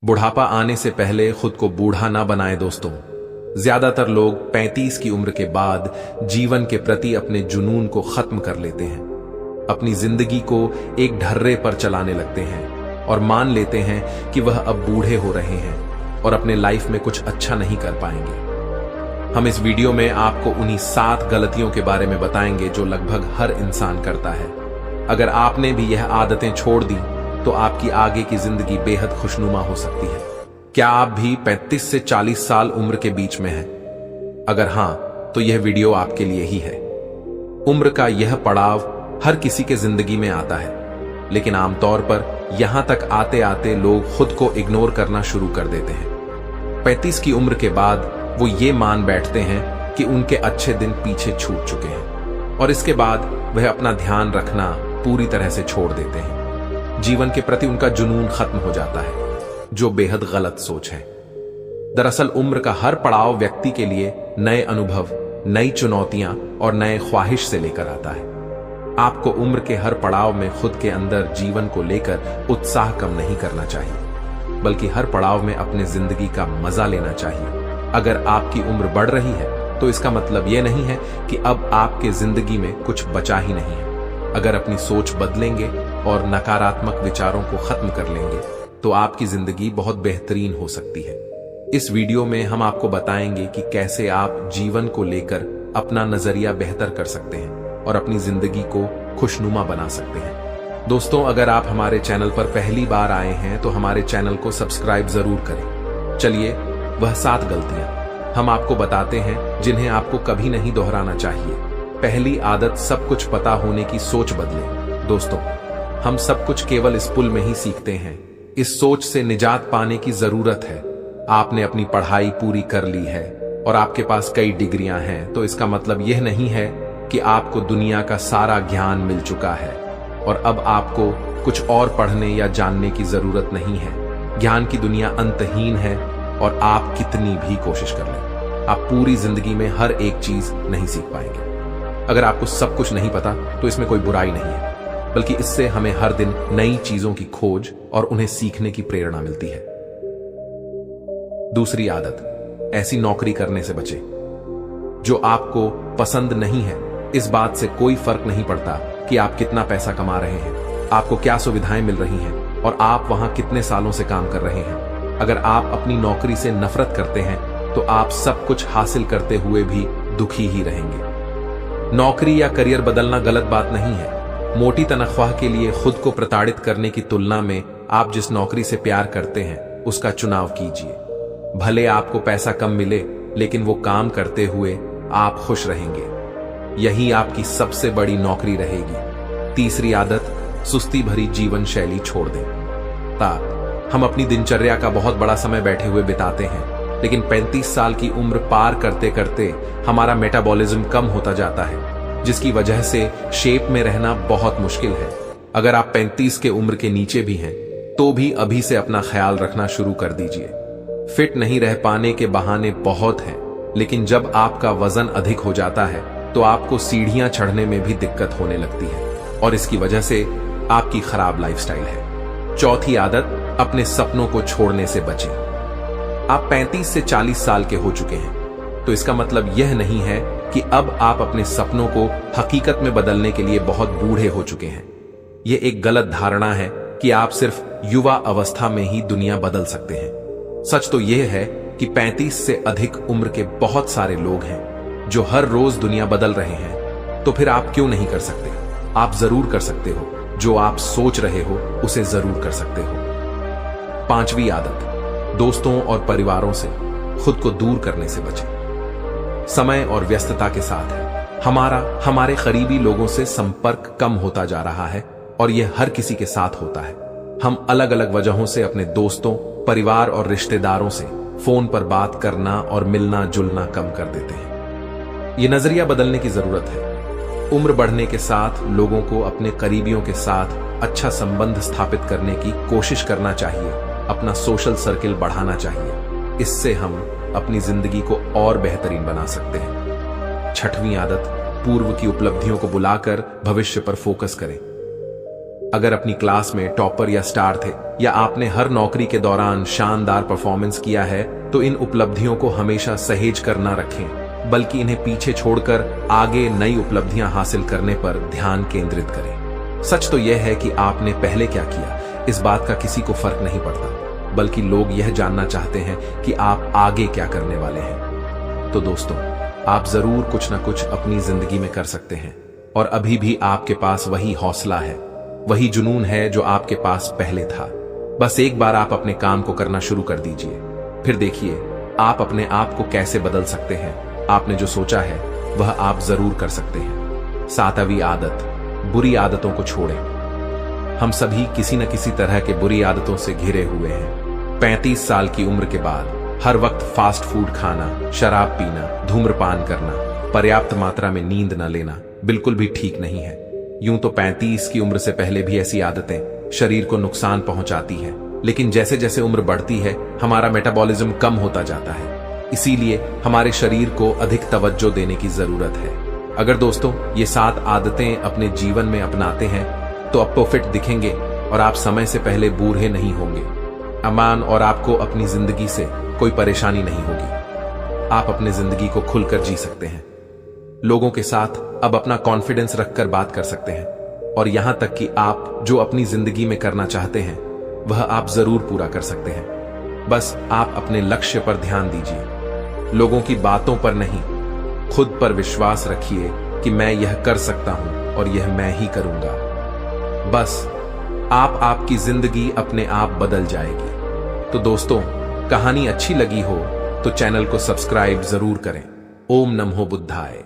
बुढ़ापा आने से पहले खुद को बूढ़ा ना बनाएं दोस्तों। ज्यादातर लोग 35 की उम्र के बाद जीवन के प्रति अपने जुनून को खत्म कर लेते हैं, अपनी जिंदगी को एक ढर्रे पर चलाने लगते हैं और मान लेते हैं कि वह अब बूढ़े हो रहे हैं और अपने लाइफ में कुछ अच्छा नहीं कर पाएंगे। हम इस वीडियो में आपको उन्हीं 7 गलतियों के बारे में बताएंगे जो लगभग हर इंसान करता है। अगर आपने भी यह आदतें छोड़ दी तो आपकी आगे की जिंदगी बेहद खुशनुमा हो सकती है। क्या आप भी 35 से 40 साल उम्र के बीच में हैं? अगर हां, तो यह वीडियो आपके लिए ही है। उम्र का यह पड़ाव हर किसी के जिंदगी में आता है, लेकिन आमतौर पर यहां तक आते आते लोग खुद को इग्नोर करना शुरू कर देते हैं। 35 की उम्र के बाद वो ये मान बैठते हैं कि उनके अच्छे दिन पीछे छूट चुके हैं और इसके बाद वह अपना ध्यान रखना पूरी तरह से छोड़ देते हैं। जीवन के प्रति उनका जुनून खत्म हो जाता है, जो बेहद गलत सोच है। दरअसल उम्र का हर पड़ाव व्यक्ति के लिए नए अनुभव, नई चुनौतियां और नए ख्वाहिश से लेकर आता है। आपको उम्र के हर पड़ाव में खुद के अंदर जीवन को लेकर उत्साह कम नहीं करना चाहिए, बल्कि हर पड़ाव में अपने जिंदगी का मजा लेना चाहिए। अगर आपकी उम्र बढ़ रही है तो इसका मतलब यह नहीं है कि अब आपके जिंदगी में कुछ बचा ही नहीं है। अगर अपनी सोच बदलेंगे और नकारात्मक विचारों को खत्म कर लेंगे तो आपकी जिंदगी बहुत बेहतरीन हो सकती है। इस वीडियो में हम आपको बताएंगे कि कैसे आप जीवन को लेकर अपना नजरिया बेहतर कर सकते हैं और अपनी जिंदगी को खुशनुमा बना सकते हैं। दोस्तों, अगर आप हमारे चैनल पर पहली बार आए हैं तो हमारे चैनल को सब्सक्राइब जरूर करें। चलिए, वह 7 गलतियां हम आपको बताते हैं जिन्हें आपको कभी नहीं दोहराना चाहिए। पहली आदत, सब कुछ पता होने की सोच बदलें। दोस्तों, हम सब कुछ केवल इस पुल में ही सीखते हैं। इस सोच से निजात पाने की जरूरत है। आपने अपनी पढ़ाई पूरी कर ली है और आपके पास कई डिग्रियां हैं, तो इसका मतलब यह नहीं है कि आपको दुनिया का सारा ज्ञान मिल चुका है और अब आपको कुछ और पढ़ने या जानने की जरूरत नहीं है। ज्ञान की दुनिया अंतहीन है और आप कितनी भी कोशिश कर लें, आप पूरी जिंदगी में हर एक चीज नहीं सीख पाएंगे। अगर आपको सब कुछ नहीं पता तो इसमें कोई बुराई नहीं है, बल्कि इससे हमें हर दिन नई चीजों की खोज और उन्हें सीखने की प्रेरणा मिलती है। दूसरी आदत, ऐसी नौकरी करने से बचें जो आपको पसंद नहीं है। इस बात से कोई फर्क नहीं पड़ता कि आप कितना पैसा कमा रहे हैं, आपको क्या सुविधाएं मिल रही हैं और आप वहां कितने सालों से काम कर रहे हैं। अगर आप अपनी नौकरी से नफरत करते हैं तो आप सब कुछ हासिल करते हुए भी दुखी ही रहेंगे। नौकरी या करियर बदलना गलत बात नहीं है। मोटी तनख्वाह के लिए खुद को प्रताड़ित करने की तुलना में आप जिस नौकरी से प्यार करते हैं उसका चुनाव कीजिए। भले आपको पैसा कम मिले, लेकिन वो काम करते हुए आप खुश रहेंगे। यही आपकी सबसे बड़ी नौकरी रहेगी। तीसरी आदत, सुस्ती भरी जीवन शैली छोड़ दें। हम अपनी दिनचर्या का बहुत बड़ा समय बैठे हुए बिताते हैं, लेकिन 35 साल की उम्र पार करते करते हमारा मेटाबॉलिज्म कम होता जाता है, जिसकी वजह से शेप में रहना बहुत मुश्किल है। अगर आप 35 के उम्र के नीचे भी हैं तो भी अभी से अपना ख्याल रखना शुरू कर दीजिए। फिट नहीं रह पाने के बहाने बहुत हैं, लेकिन जब आपका वजन अधिक हो जाता है तो आपको सीढ़ियां चढ़ने में भी दिक्कत होने लगती है और इसकी वजह से आपकी खराब लाइफस्टाइल है। चौथी आदत, अपने सपनों को छोड़ने से बचें। आप 35 से 40 साल के हो चुके हैं, तो इसका मतलब यह नहीं है कि अब आप अपने सपनों को हकीकत में बदलने के लिए बहुत बूढ़े हो चुके हैं। यह एक गलत धारणा है कि आप सिर्फ युवा अवस्था में ही दुनिया बदल सकते हैं। सच तो यह है कि 35 से अधिक उम्र के बहुत सारे लोग हैं जो हर रोज दुनिया बदल रहे हैं। तो फिर आप क्यों नहीं कर सकते? आप जरूर कर सकते हो। जो आप सोच रहे हो उसे जरूर कर सकते हो। पांचवी आदत, दोस्तों और परिवारों से खुद को दूर करने से बचें। समय और व्यस्तता के साथ हमारे करीबी लोगों से संपर्क कम होता जा रहा है और यह हर किसी के साथ होता है। हम अलग अलग वजहों से अपने दोस्तों, परिवार और रिश्तेदारों से फोन पर बात करना और मिलना जुलना कम कर देते हैं। यह नजरिया बदलने की जरूरत है। उम्र बढ़ने के साथ लोगों को अपने करीबियों के साथ अच्छा संबंध स्थापित करने की कोशिश करना चाहिए, अपना सोशल सर्किल बढ़ाना चाहिए। इससे हम अपनी जिंदगी को और बेहतरीन बना सकते हैं। छठवीं आदत, पूर्व की उपलब्धियों को बुलाकर भविष्य पर फोकस करें। अगर अपनी क्लास में टॉपर या स्टार थे, या आपने हर नौकरी के दौरान शानदार परफॉर्मेंस किया है, तो इन उपलब्धियों को हमेशा सहेज कर न रखें, बल्कि इन्हें पीछे छोड़कर आगे नई उपलब्धियां हासिल करने पर ध्यान केंद्रित करें। सच तो यह है कि आपने पहले क्या किया, इस बात का किसी को फर्क नहीं पड़ता, बल्कि लोग यह जानना चाहते हैं कि आप आगे क्या करने वाले हैं। तो दोस्तों, आप जरूर कुछ ना कुछ अपनी जिंदगी में कर सकते हैं, और अभी भी आपके पास वही हौसला है, वही जुनून है जो आपके पास पहले था। बस एक बार आप अपने काम को करना शुरू कर दीजिए, फिर देखिए आप अपने आप को कैसे बदल सकते हैं। आपने जो सोचा है वह आप जरूर कर सकते हैं। 7वीं आदत, बुरी आदतों को छोड़ें। हम सभी किसी न किसी तरह के बुरी आदतों से घिरे हुए हैं। 35 साल की उम्र के बाद हर वक्त फास्ट फूड खाना, शराब पीना, धूम्रपान करना, पर्याप्त मात्रा में नींद न लेना बिल्कुल भी ठीक नहीं है। यूं तो 35 की उम्र से पहले भी ऐसी आदतें शरीर को नुकसान पहुंचाती हैं, लेकिन जैसे जैसे उम्र बढ़ती है हमारा मेटाबॉलिज्म कम होता जाता है, इसीलिए हमारे शरीर को अधिक तवज्जो देने की जरूरत है। अगर दोस्तों ये 7 आदतें अपने जीवन में अपनाते हैं तो आप तो फिट दिखेंगे और आप समय से पहले बूढ़े नहीं होंगे। अमान और आपको अपनी जिंदगी से कोई परेशानी नहीं होगी। आप अपनी जिंदगी को खुलकर जी सकते हैं, लोगों के साथ अब अपना कॉन्फिडेंस रखकर बात कर सकते हैं, और यहां तक कि आप जो अपनी जिंदगी में करना चाहते हैं वह आप जरूर पूरा कर सकते हैं। बस आप अपने लक्ष्य पर ध्यान दीजिए, लोगों की बातों पर नहीं। खुद पर विश्वास रखिए कि मैं यह कर सकता हूं और यह मैं ही करूंगा। बस आपकी जिंदगी अपने आप बदल जाएगी। तो दोस्तों, कहानी अच्छी लगी हो तो चैनल को सब्सक्राइब जरूर करें। ओम नमो बुद्धाय।